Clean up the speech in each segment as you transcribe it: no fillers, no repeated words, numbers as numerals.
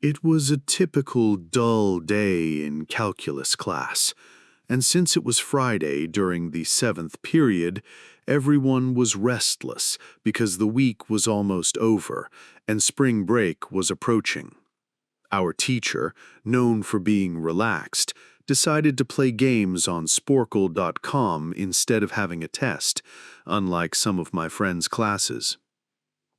It was a typical dull day in calculus class, and since it was Friday during the 7th period, everyone was restless because the week was almost over and spring break was approaching. Our teacher, known for being relaxed, decided to play games on Sporkle.com instead of having a test, unlike some of my friends' classes.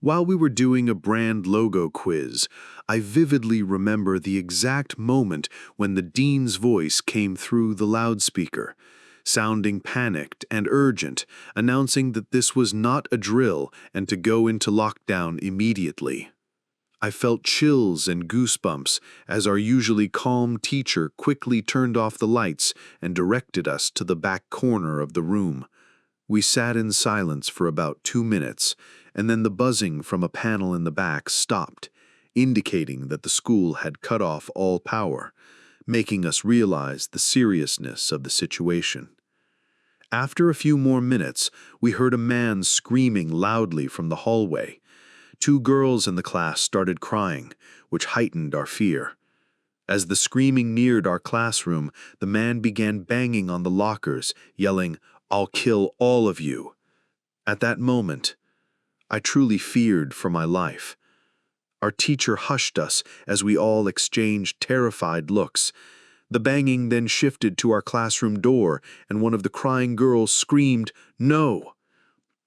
While we were doing a brand logo quiz, I vividly remember the exact moment when the dean's voice came through the loudspeaker, sounding panicked and urgent, announcing that this was not a drill and to go into lockdown immediately. I felt chills and goosebumps as our usually calm teacher quickly turned off the lights and directed us to the back corner of the room. We sat in silence for about 2 minutes, and then the buzzing from a panel in the back stopped, indicating that the school had cut off all power, making us realize the seriousness of the situation. After a few more minutes, we heard a man screaming loudly from the hallway. 2 girls in the class started crying, which heightened our fear. As the screaming neared our classroom, the man began banging on the lockers, yelling, "I'll kill all of you." At that moment, I truly feared for my life. Our teacher hushed us as we all exchanged terrified looks. The banging then shifted to our classroom door, and one of the crying girls screamed, "No!"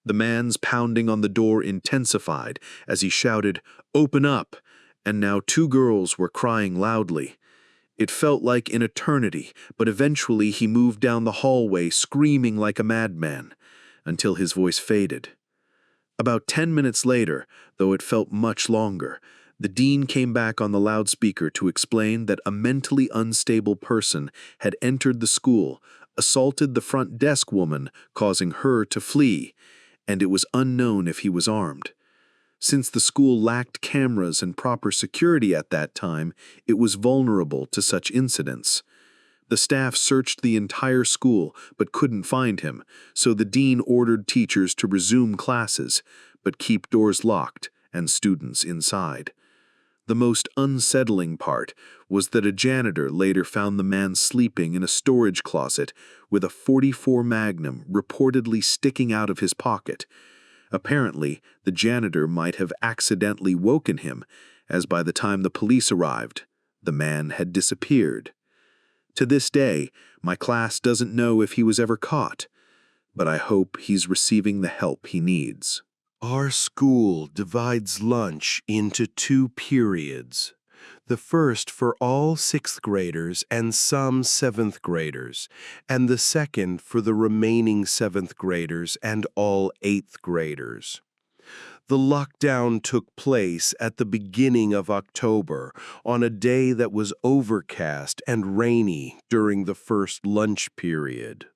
The man's pounding on the door intensified as he shouted, "Open up!" and now 2 girls were crying loudly. It felt like an eternity, but eventually he moved down the hallway screaming like a madman, until his voice faded. About 10 minutes later, though it felt much longer, the dean came back on the loudspeaker to explain that a mentally unstable person had entered the school, assaulted the front desk woman, causing her to flee, and it was unknown if he was armed. Since the school lacked cameras and proper security at that time, it was vulnerable to such incidents. The staff searched the entire school but couldn't find him, so the dean ordered teachers to resume classes, but keep doors locked and students inside. The most unsettling part was that a janitor later found the man sleeping in a storage closet with a .44 Magnum reportedly sticking out of his pocket. Apparently, the janitor might have accidentally woken him, as by the time the police arrived, the man had disappeared. To this day, my class doesn't know if he was ever caught, but I hope he's receiving the help he needs. Our school divides lunch into 2 periods. The first for all 6th graders and some 7th graders, and the second for the remaining 7th graders and all 8th graders. The lockdown took place at the beginning of October on a day that was overcast and rainy during the first lunch period.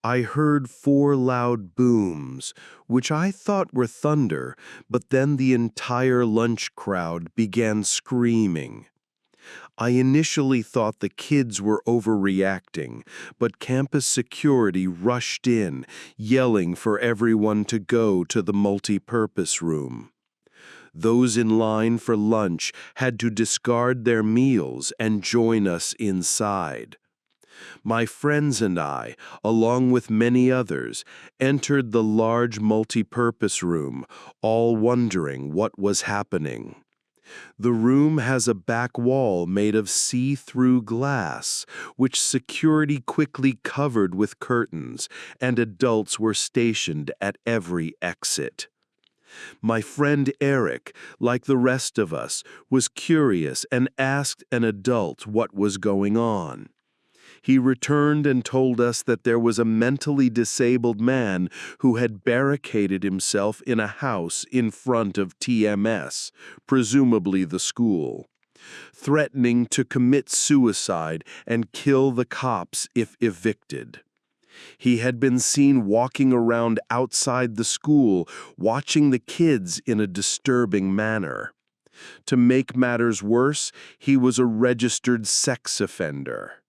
I heard 4 loud booms, which I thought were thunder, but then the entire lunch crowd began screaming. I initially thought the kids were overreacting, but campus security rushed in, yelling for everyone to go to the multi-purpose room. Those in line for lunch had to discard their meals and join us inside. My friends and I, along with many others, entered the large multi-purpose room, all wondering what was happening. The room has a back wall made of see-through glass, which security quickly covered with curtains, and adults were stationed at every exit. My friend Eric, like the rest of us, was curious and asked an adult what was going on. He returned and told us that there was a mentally disabled man who had barricaded himself in a house in front of TMS, presumably the school, threatening to commit suicide and kill the cops if evicted. He had been seen walking around outside the school, watching the kids in a disturbing manner. To make matters worse, he was a registered sex offender.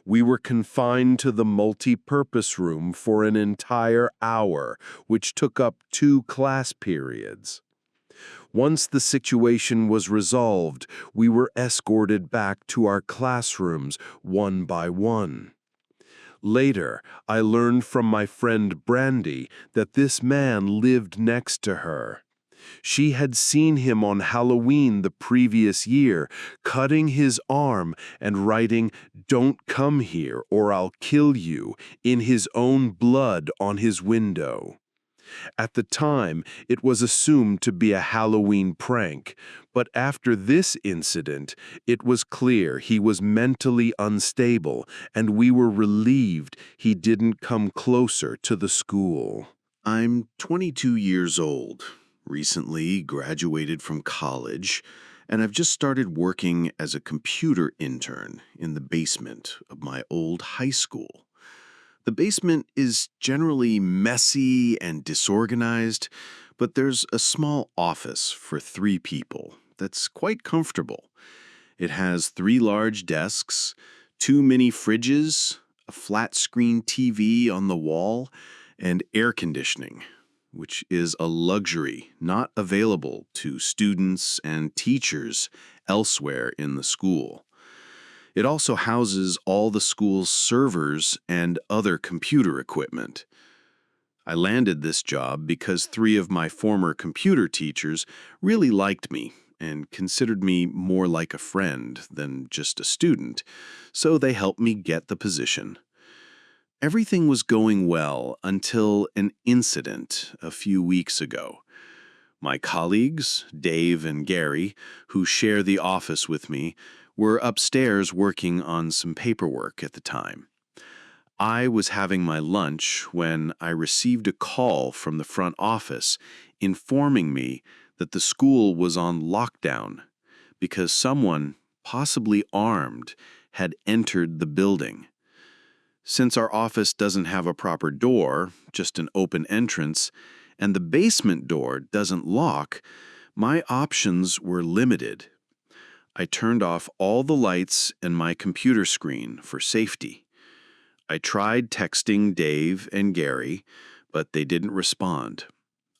We were confined to the multi-purpose room for an entire hour, which took up 2 class periods. Once the situation was resolved, we were escorted back to our classrooms one by one. Later, I learned from my friend Brandy that this man lived next to her. She had seen him on Halloween the previous year, cutting his arm and writing, "Don't come here or I'll kill you," in his own blood on his window. At the time, it was assumed to be a Halloween prank, but after this incident, it was clear he was mentally unstable, and we were relieved he didn't come closer to the school. I'm 22 years old, recently graduated from college, and I've just started working as a computer intern in the basement of my old high school. The basement is generally messy and disorganized, but there's a small office for 3 people that's quite comfortable. It has 3 large desks, 2 mini fridges, a flat-screen TV on the wall, and air conditioning, which is a luxury not available to students and teachers elsewhere in the school. It also houses all the school's servers and other computer equipment. I landed this job because 3 of my former computer teachers really liked me and considered me more like a friend than just a student, so they helped me get the position. Everything was going well until an incident a few weeks ago. My colleagues, Dave and Gary, who share the office with me, were upstairs working on some paperwork at the time. I was having my lunch when I received a call from the front office informing me that the school was on lockdown because someone, possibly armed, had entered the building. Since our office doesn't have a proper door, just an open entrance, and the basement door doesn't lock, my options were limited. I turned off all the lights and my computer screen for safety. I tried texting Dave and Gary, but they didn't respond.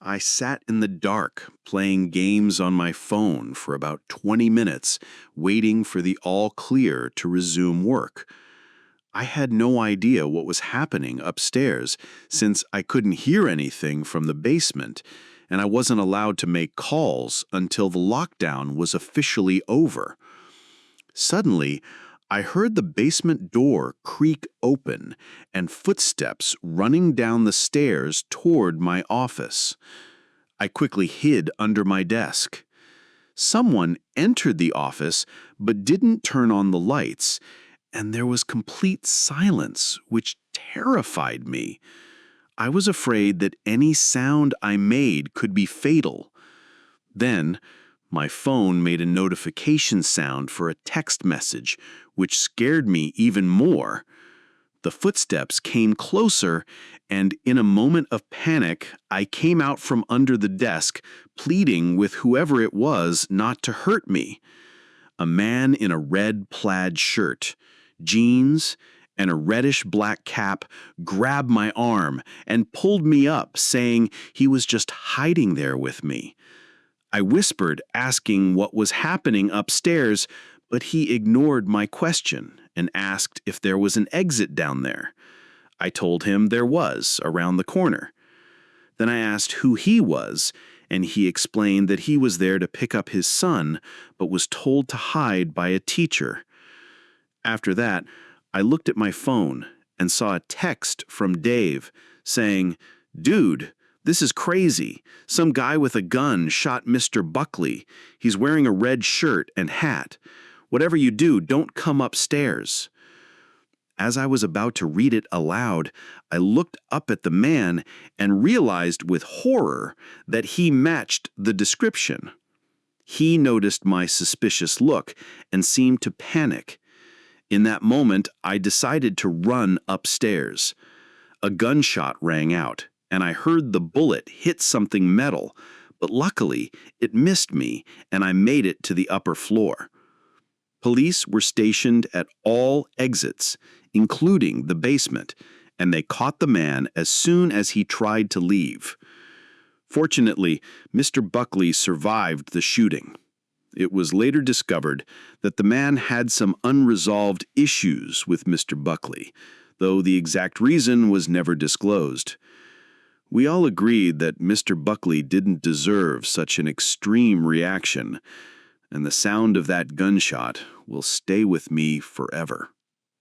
I sat in the dark playing games on my phone for about 20 minutes, waiting for the all clear to resume work. I had no idea what was happening upstairs since I couldn't hear anything from the basement, and I wasn't allowed to make calls until the lockdown was officially over. Suddenly, I heard the basement door creak open and footsteps running down the stairs toward my office. I quickly hid under my desk. Someone entered the office but didn't turn on the lights, and there was complete silence, which terrified me. I was afraid that any sound I made could be fatal. Then, my phone made a notification sound for a text message, which scared me even more. The footsteps came closer, and in a moment of panic, I came out from under the desk, pleading with whoever it was not to hurt me. A man in a red plaid shirt, jeans, and a reddish-black cap grabbed my arm and pulled me up, saying he was just hiding there with me. I whispered, asking what was happening upstairs, but he ignored my question and asked if there was an exit down there. I told him there was, around the corner. Then I asked who he was, and he explained that he was there to pick up his son, but was told to hide by a teacher. After that, I looked at my phone and saw a text from Dave saying, "Dude, this is crazy. Some guy with a gun shot Mr. Buckley. He's wearing a red shirt and hat. Whatever you do, don't come upstairs." As I was about to read it aloud, I looked up at the man and realized with horror that he matched the description. He noticed my suspicious look and seemed to panic. In that moment, I decided to run upstairs. A gunshot rang out, and I heard the bullet hit something metal, but luckily it missed me and I made it to the upper floor. Police were stationed at all exits, including the basement, and they caught the man as soon as he tried to leave. Fortunately, Mr. Buckley survived the shooting. It was later discovered that the man had some unresolved issues with Mr. Buckley, though the exact reason was never disclosed. We all agreed that Mr. Buckley didn't deserve such an extreme reaction, and the sound of that gunshot will stay with me forever.